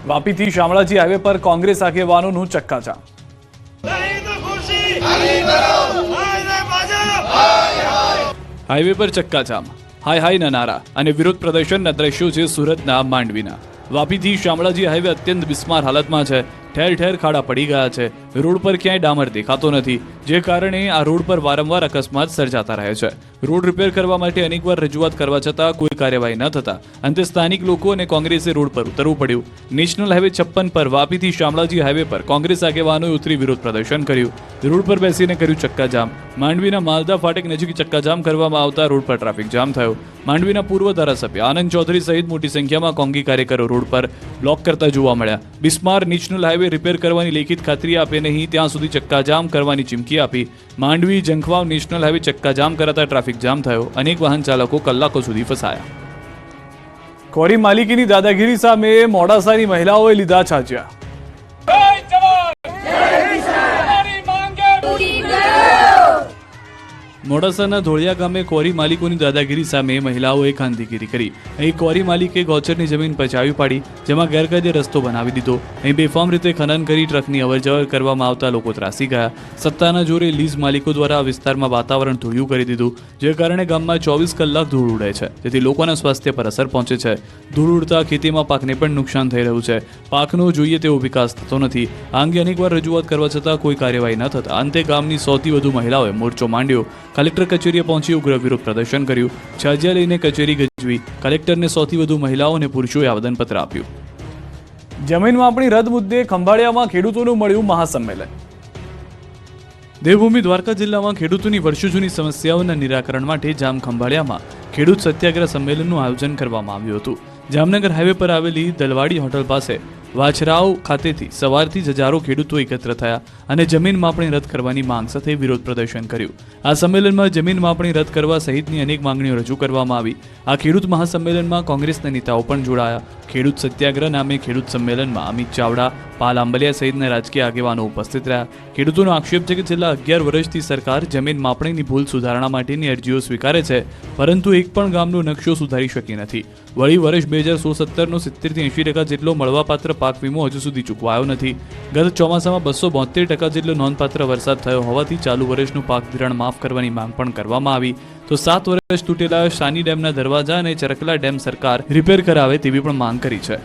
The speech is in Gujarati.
વાપીથી શામળાજી હાઈવે પર કોંગ્રેસ આગેવાનોનું ચક્કાજામ। હાઈવે પર ચક્કાજામ, હાય હાયના નારા અને વિરોધ પ્રદર્શનના દ્રશ્યો છે સુરતના માંડવીના। વાપીથી શામળાજી હાઈવે અત્યંત બિસ્માર હાલતમાં છે। ઠેર ઠેર ખાડા પડી ગયા છે। રોડ પર ક્યાંય ડામર દેખાતો નથી, જે કારણે આ રોડ પર વારંવાર અકસ્માત સર્જાતા રહે છે। રોડ રિપેર કરવા માટે અનેકવાર રજૂઆત કરવા છતાં કોઈ કાર્યવાહી ન થતા અંતે સ્થાનિક લોકો અને કોંગ્રેસે રોડ પર ઉતરવું પડ્યું। નેશનલ હાઈવે 56 પર વાપીથી શામળાજી હાઈવે પર કોંગ્રેસ આગેવાનોએ ઉતરી વિરોધ પ્રદર્શન કર્યું। રોડ પર બેસીને કર્યું ચક્કાજામ। માંડવીના માલદા ફાટક નજીક ચક્કાજામ કરવામાં આવતા રોડ પર ટ્રાફિક જામ થયો। માંડવીના પૂર્વ ધારાસભ્ય આનંદ ચૌધરી સહિત મોટી સંખ્યામાં કોંગી કાર્યકરો રોડ પર બ્લોક કરતા જોવા મળ્યા। બિસ્માર નેશનલ હાઈવે રિપેર કરવાની લેખિત ખાતરી આપે નહીં ત્યાં સુધી ચક્કાજામ કરવાની ચીમકી આપી। માંડવી જંખવાવ નેશનલ હાઈવે ચક્કાજામ કરાતા ટ્રાફિક જામ થયો। અનેક વાહન ચાલકો કલાકો સુધી ફસાયા। કોરી માલિકીની દાદાગીરી સામે મોડાસાની મહિલાઓએ લીધા છાજ્યા। મોડાસાના ધોળિયા ગામે કોરી માલિકોની દાદાગીરી સામે મહિલાઓએ ખાનગીગીરી કરી। અહીં કોરી માલિકે ગૌચરની જમીન પચાવી પાડી, જેમાં ગેરકાયદે રસ્તો બનાવી દીધો। અહીં બેફામ રીતે ખનન કરી ટ્રકની અવરજવર કરવામાં આવતા લોકો ત્રાસી ગયા। સત્તાના જોરે લીઝ માલિકો દ્વારા આ વિસ્તારમાં વાતાવરણ ધૂળિયું કરી દીધું, જે કારણે ગામમાં 24 કલાક ધૂળ ઉડે છે, જેથી લોકોના સ્વાસ્થ્ય પર અસર પહોંચે છે। ધૂળ ઉડતા ખેતીમાં પાકને પણ નુકસાન થઈ રહ્યું છે। પાકનો જોઈએ તેવો વિકાસ થતો નથી। આ અંગે અનેકવાર રજૂઆત કરવા છતાં કોઈ કાર્યવાહી ન થતા અંતે ગામની 100થી વધુ મહિલાઓએ મોરચો માંડ્યો। કલેક્ટર કચેરીએ પહોંચી ઉગ્ર વિરોધ પ્રદર્શન કર્યું। છાજિયા લઈને કચેરી ગજવી। કલેક્ટરને 100થી વધુ મહિલાઓ અને પુરુષોએ આવેદનપત્ર આપ્યું। જમીન માપણી રદ મુદ્દે ખંભાળિયામાં ખેડૂતોનું મળ્યું મહાસંમેલન। દેવભૂમિ દ્વારકા જિલ્લામાં ખેડૂતોની વર્ષો જૂની સમસ્યાઓના નિરાકરણ માટે જામ ખંભાળિયામાં ખેડૂત સત્યાગ્રહ સંમેલનનું આયોજન કરવામાં આવ્યું હતું। જામનગર હાઈવે પર આવેલી દલવાડી હોટલ પાસે વાછરાવ ખાતેથી સવારથી જ હજારો ખેડૂતો એકત્ર થયા અને જમીન માપણી રદ કરવાની માંગ સાથે વિરોધ પ્રદર્શન કર્યું। આ સંમેલનમાં જમીન માપણી રદ કરવા સહિતની અનેક માંગણીઓ રજૂ કરવામાં આવી। આ ખેડૂત મહાસંમેલનમાં કોંગ્રેસના નેતાઓ પણ જોડાયા। ખેડૂત સત્યાગ્રહ નામે ખેડૂત સંમેલનમાં અમિત ચાવડા, પાલ આંબલિયા સહિતના રાજકીય આગેવાનો ઉપસ્થિત રહ્યા। ખેડૂતોનો આક્ષેપ છે કે છેલ્લા 11 વર્ષથી સરકાર જમીન માપણીની ભૂલ સુધારણા માટેની અરજીઓ સ્વીકારે છે, પરંતુ એક પણ ગામનો નકશો સુધારી શકી નથી। વળી વર્ષ 2016-17નો 70થી 80% જેટલો મળવાપાત્ર પાક વીમો હજુ સુધી ચૂકવાયો નથી। ગત ચોમાસામાં 272% જેટલો નોંધપાત્ર વરસાદ થયો હોવાથી ચાલુ વર્ષનું પાક ધિરાણ માફ કરવાની માંગ પણ કરવામાં આવી। તો 7 વર્ષ તૂટેલા શાની ડેમના દરવાજા અને ચરકલા ડેમ સરકાર રિપેર કરાવે તેવી પણ માંગ કરી છે।